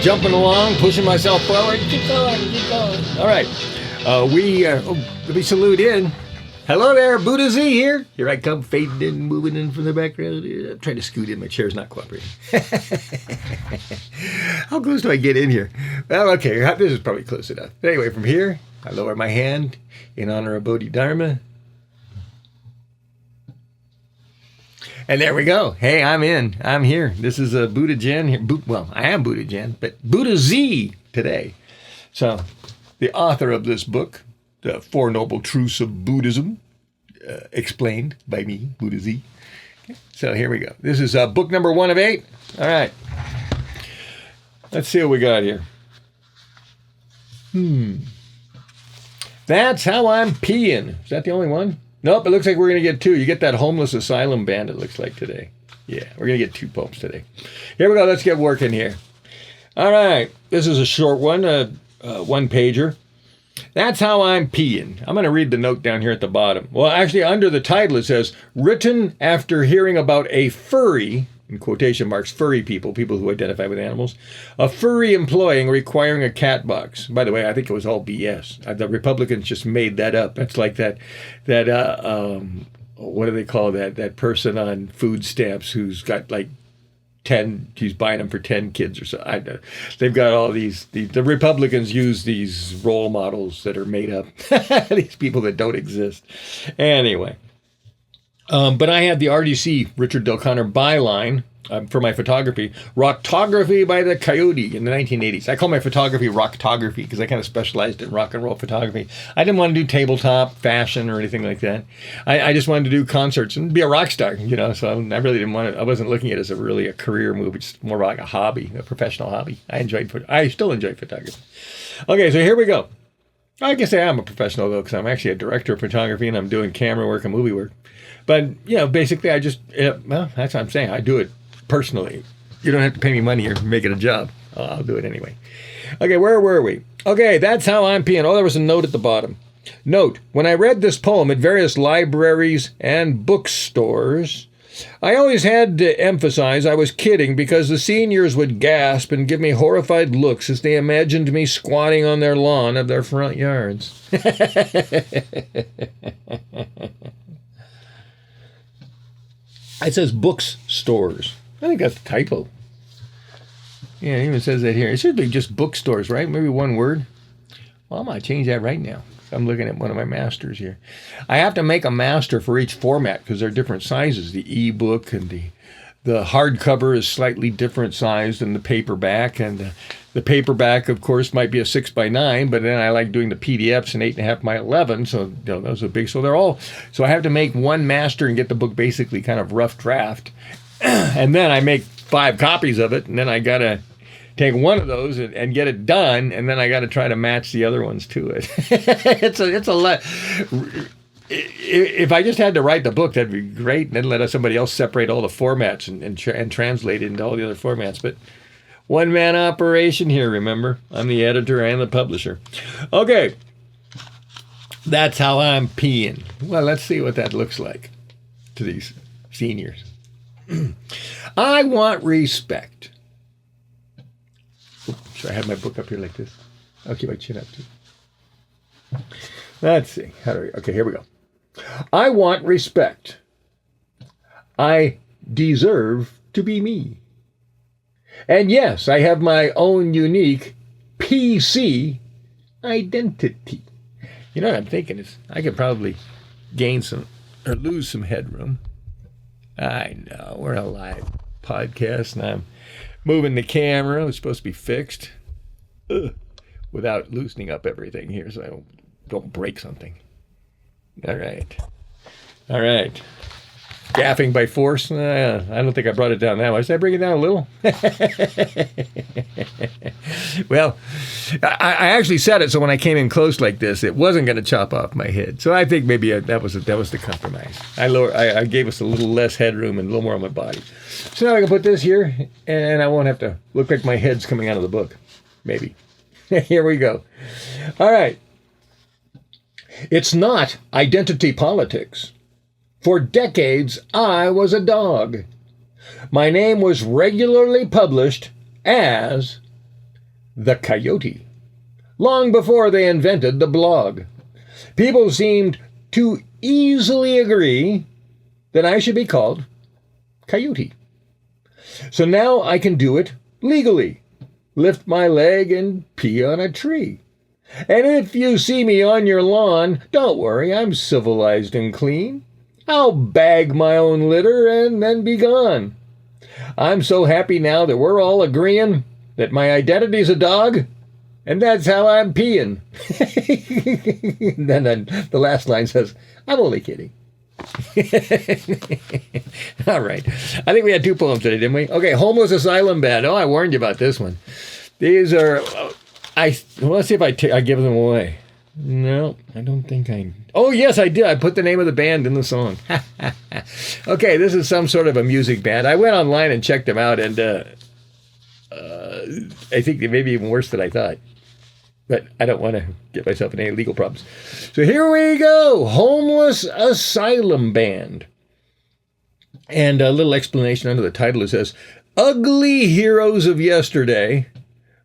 jumping along, pushing myself forward. Keep going, keep going. All right. Let me salute in. Hello there, Buddha Z here. Here I come, fading in, moving in from the background. I'm trying to scoot in. My chair's not cooperating. How close do I get in here? Well, okay, this is probably close enough. Anyway, from here, I lower my hand in honor of Bodhidharma. And there we go. Hey, I'm in. I'm here. This is a Buddha Jen here. Well, I am Buddha Jen, but Buddha Z today. So, the author of this book, The Four Noble Truths of Buddhism, explained by me, Buddha Z. Okay. So here we go. This is book number 1 of 8. All right. Let's see what we got here. That's how I'm peeing. Is that the only one? Nope, it looks like we're going to get 2. You get that homeless asylum band, it looks like, today. Yeah, we're going to get 2 poems today. Here we go. Let's get working here. All right. This is a short one, one-pager. That's how I'm peeing. I'm going to read the note down here at the bottom. Well, actually, under the title, it says, written after hearing about a furry, in quotation marks, furry people who identify with animals, a furry employee requiring a cat box. By the way, I think it was all BS. The Republicans just made that up. That's like that what do they call that person on food stamps who's got like 10, he's buying them for 10 kids or so. They've got all these, the Republicans use these role models that are made up, these people that don't exist. Anyway, but I had the RDC, Richard Del Conner byline for my photography, Rocktography by the Coyote in the 1980s. I call my photography Rocktography because I kind of specialized in rock and roll photography. I didn't want to do tabletop fashion or anything like that. I just wanted to do concerts and be a rock star, so I really didn't want to, I wasn't looking at it as a career move. It's more like a hobby, a professional hobby. I still enjoy photography. Okay, so here we go. I can say I'm a professional though, because I'm actually a director of photography and I'm doing camera work and movie work. But, basically I just, that's what I'm saying. I do it personally. You don't have to pay me money or make it a job. I'll do it anyway. Okay, where were we? Okay, that's how I'm peeing. Oh, there was a note at the bottom. Note, when I read this poem at various libraries and bookstores, I always had to emphasize I was kidding because the seniors would gasp and give me horrified looks as they imagined me squatting on their lawn of their front yards. It says bookstores. I think that's a typo. Yeah, it even says that here. It should be just bookstores, right? Maybe one word. Well, I'm going to change that right now. I'm looking at one of my masters here. I have to make a master for each format because they're different sizes. The ebook and the hardcover is slightly different size than the paperback. And the paperback, of course, might be a 6x9, but then I like doing the PDFs in 8.5x11. So those are big. So I have to make one master and get the book basically kind of rough draft. And then I make 5 copies of it, and then I got to take one of those and get it done, and then I got to try to match the other ones to it. It's a lot. If I just had to write the book, that'd be great, and then let somebody else separate all the formats and translate it into all the other formats. But one-man operation here, remember? I'm the editor and the publisher. Okay. That's how I'm peeing. Well, let's see what that looks like to these seniors. I want respect. Should I have my book up here like this? I'll keep my chin up too. Let's see. Okay, here we go. I want respect. I deserve to be me. And yes, I have my own unique PC identity. You know what I'm thinking is I could probably gain some or lose some headroom. I know, we're a live podcast and I'm moving the camera. It's supposed to be fixed without loosening up everything here so I don't break something. All right. Gaffing by force. I don't think I brought it down that much. Did I bring it down a little? Well, I actually said it so when I came in close like this, it wasn't going to chop off my head. So I think maybe that was the compromise. I gave us a little less headroom and a little more on my body. So now I can put this here, and I won't have to look like my head's coming out of the book. Maybe. Here we go. All right. It's not identity politics. For decades, I was a dog. My name was regularly published as the coyote. Long before they invented the blog, people seemed to easily agree that I should be called Coyote. So now I can do it legally. Lift my leg and pee on a tree. And if you see me on your lawn, don't worry, I'm civilized and clean. I'll bag my own litter and then be gone. I'm so happy now that we're all agreeing that my identity's a dog, and that's how I'm peeing. then the last line says, I'm only kidding. All right. I think we had 2 poems today, didn't we? Okay, Homeless Asylum Band. Oh, I warned you about this one. These are... let's see if I give them away. No, I don't think I... Oh, yes, I did. I put the name of the band in the song. Okay, this is some sort of a music band. I went online and checked them out, and I think they may be even worse than I thought. But I don't want to get myself in any legal problems. So here we go. Homeless Asylum Band. And a little explanation under the title. It says, ugly heroes of yesterday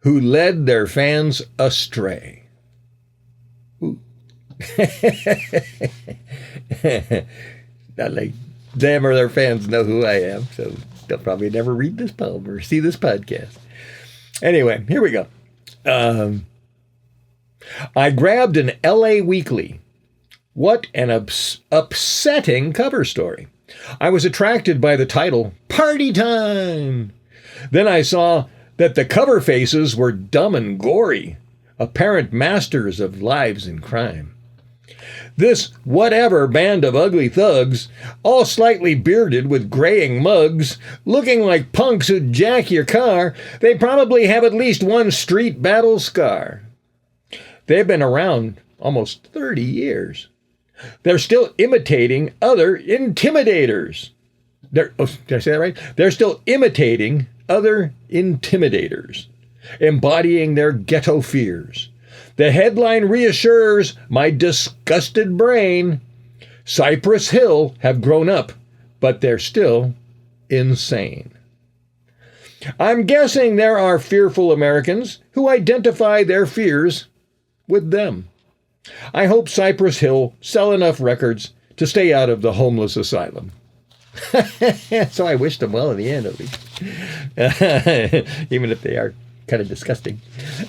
who led their fans astray. Ooh. Not like them or their fans know who I am, so they'll probably never read this poem or see this podcast. Anyway, here we go. I grabbed an LA Weekly. What an upsetting cover story. I was attracted by the title, Party Time. Then I saw that the cover faces were dumb and gory, apparent masters of lives in crime. This whatever band of ugly thugs, all slightly bearded with graying mugs, looking like punks who'd jack your car, they probably have at least one street battle scar. They've been around almost 30 years. They're still imitating other intimidators. Did I say that right? They're still imitating other intimidators, embodying their ghetto fears. The headline reassures my disgusted brain. Cypress Hill have grown up, but they're still insane. I'm guessing there are fearful Americans who identify their fears with them. I hope Cypress Hill sell enough records to stay out of the homeless asylum. So I wish them well in the end, at least. Even if they are kind of disgusting.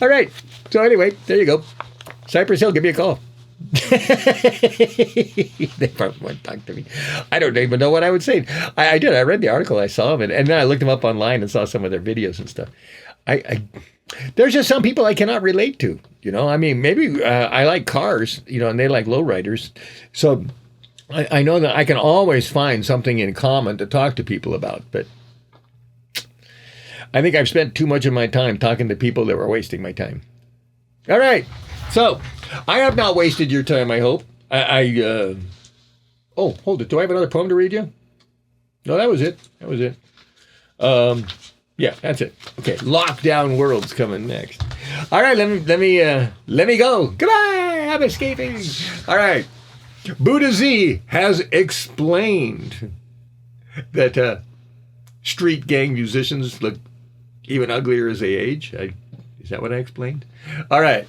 All right. So anyway, there you go. Cypress Hill, give me a call. They probably won't talk to me. I don't even know what I would say. I did. I read the article. I saw them. And then I looked them up online and saw some of their videos and stuff. There's just some people I cannot relate to. You know, I mean, maybe I like cars, you know, and they like lowriders. So I know that I can always find something in common to talk to people about. But I think I've spent too much of my time talking to people that were wasting my time. All right. So I have not wasted your time, I hope. Oh, hold it. Do I have another poem to read you? No, that was it. That was it. Yeah, that's it. Okay, Lockdown World's coming next. All right, let me go. Goodbye. I'm escaping. All right. Buddha Z has explained that street gang musicians look even uglier as they age. Is that what I explained? All right.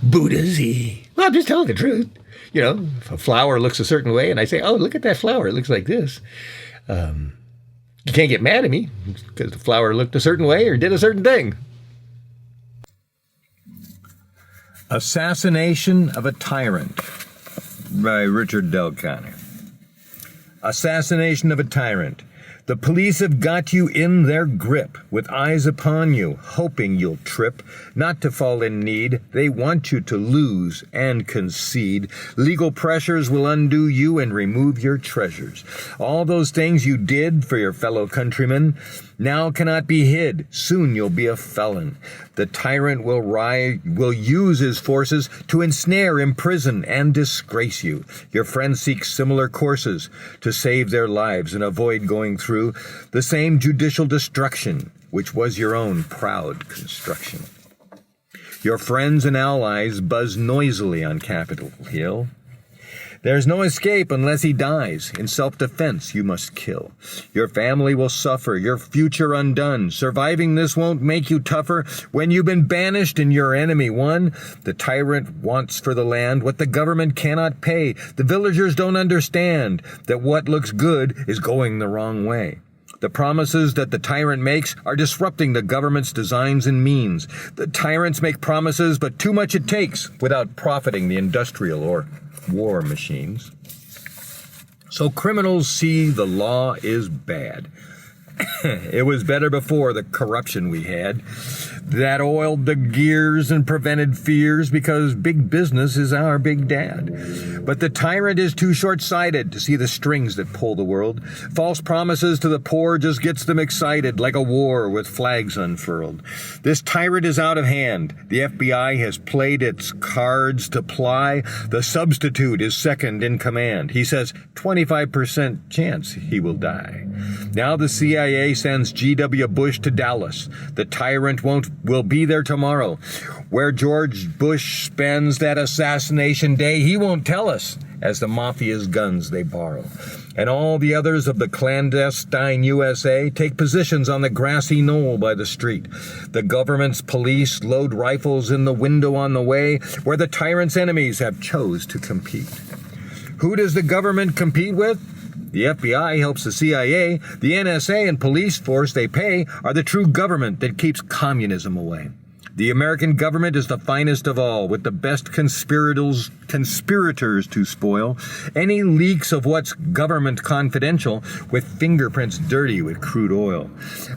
Buddha Z. Well, I'm just telling the truth. You know, if a flower looks a certain way and I say, oh, look at that flower. It looks like this. You can't get mad at me because the flower looked a certain way or did a certain thing. Assassination of a Tyrant by Richard Delconnor. Assassination of a Tyrant. The police have got you in their grip, with eyes upon you, hoping you'll trip, not to fall in need. They want you to lose and concede. Legal pressures will undo you and remove your treasures. All those things you did for your fellow countrymen now cannot be hid. Soon you'll be a felon. The tyrant will use his forces to ensnare, imprison, and disgrace you. Your friends seek similar courses to save their lives and avoid going through the same judicial destruction which was your own proud construction. Your friends and allies buzz noisily on Capitol Hill. There's no escape unless he dies. In self-defense, you must kill. Your family will suffer, your future undone. Surviving this won't make you tougher when you've been banished and your enemy won. The tyrant wants for the land what the government cannot pay. The villagers don't understand that what looks good is going the wrong way. The promises that the tyrant makes are disrupting the government's designs and means. The tyrants make promises, but too much it takes without profiting the industrial or war machines. So criminals see the law is bad. It was better before the corruption we had. That oiled the gears and prevented fears because big business is our big dad. But the tyrant is too short-sighted to see the strings that pull the world. False promises to the poor just gets them excited like a war with flags unfurled. This tyrant is out of hand. The FBI has played its cards to ply. The substitute is second in command. He says 25% chance he will die. Now the CIA sends G.W. Bush to Dallas. The tyrant will be there tomorrow. Where George Bush spends that assassination day, he won't tell us, as the mafia's guns they borrow. And all the others of the clandestine USA take positions on the grassy knoll by the street. The government's police load rifles in the window on the way where the tyrant's enemies have chose to compete. Who does the government compete with? The FBI helps the CIA. The NSA and police force they pay are the true government that keeps communism away. The American government is the finest of all, with the best conspirators to spoil. Any leaks of what's government confidential, with fingerprints dirty with crude oil.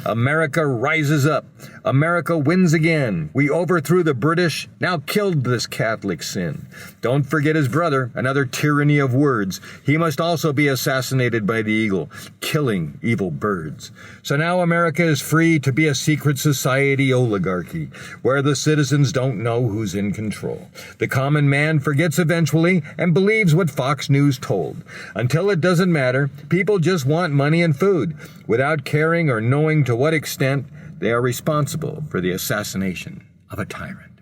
America rises up. America wins again. We overthrew the British, now killed this Catholic sin. Don't forget his brother, another tyranny of words. He must also be assassinated by the eagle, killing evil birds. So now America is free to be a secret society oligarchy, where the citizens don't know who's in control. The common man forgets eventually and believes what Fox News told. Until it doesn't matter, people just want money and food, without caring or knowing to what extent they are responsible for the assassination of a tyrant.